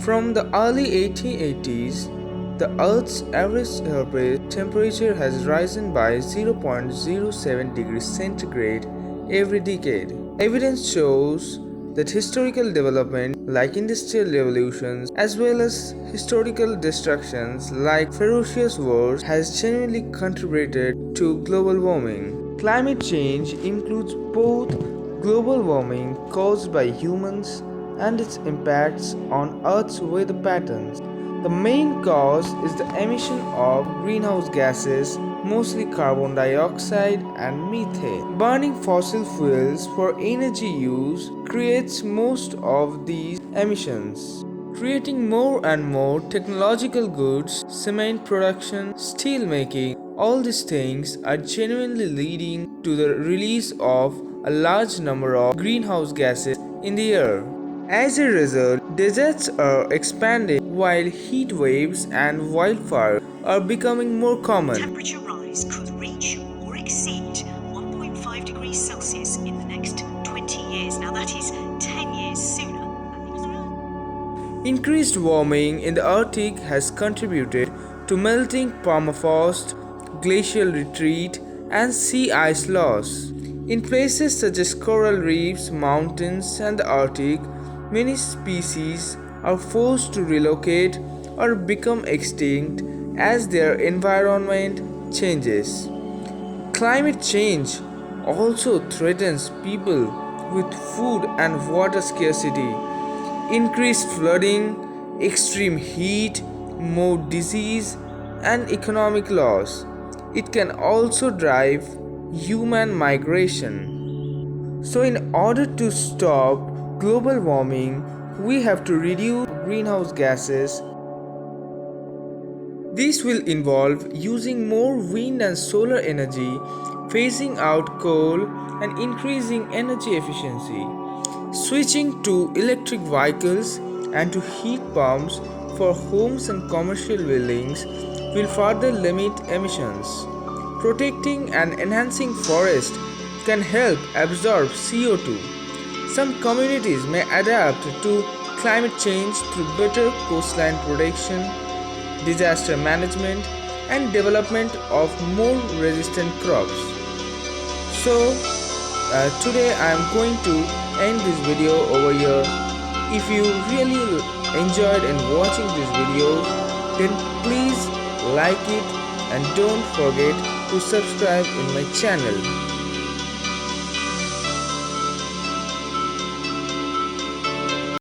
From the early 1880s, the Earth's average surface temperature has risen by 0.07 degrees centigrade every decade. Evidence shows that historical development like industrial revolutions as well as historical destructions like ferocious wars has genuinely contributed to global warming. Climate change includes both global warming caused by humans and its impacts on Earth's weather patterns. The main cause is the emission of greenhouse gases, mostly carbon dioxide and methane. Burning fossil fuels for energy use creates most of these emissions. Creating more and more technological goods, cement production, steel making, all these things are genuinely leading to the release of a large number of greenhouse gases in the air. As a result, deserts are expanding while heat waves and wildfires are becoming more common. Temperature rise could reach or exceed 1.5 degrees Celsius in the next 20 years. Now that is 10 years sooner. Increased warming in the Arctic has contributed to melting permafrost, glacial retreat, and sea ice loss. In places such as coral reefs, mountains, and the Arctic, many species are forced to relocate or become extinct as their environment changes. Climate change also threatens people with food and water scarcity. Increased flooding, extreme heat, more disease, and economic loss. It can also drive human migration. So, in order to stop global warming, we have to reduce greenhouse gases. This will involve using more wind and solar energy, phasing out coal, and increasing energy efficiency. Switching to electric vehicles and to heat pumps for homes and commercial buildings will further limit emissions. Protecting and enhancing forests can help absorb CO2. Some communities may adapt to climate change through better coastline protection, disaster management, and development of more resistant crops. So, today I am going to end this video over here. If you really enjoyed and watching this video, then please like it and don't forget to subscribe in my channel.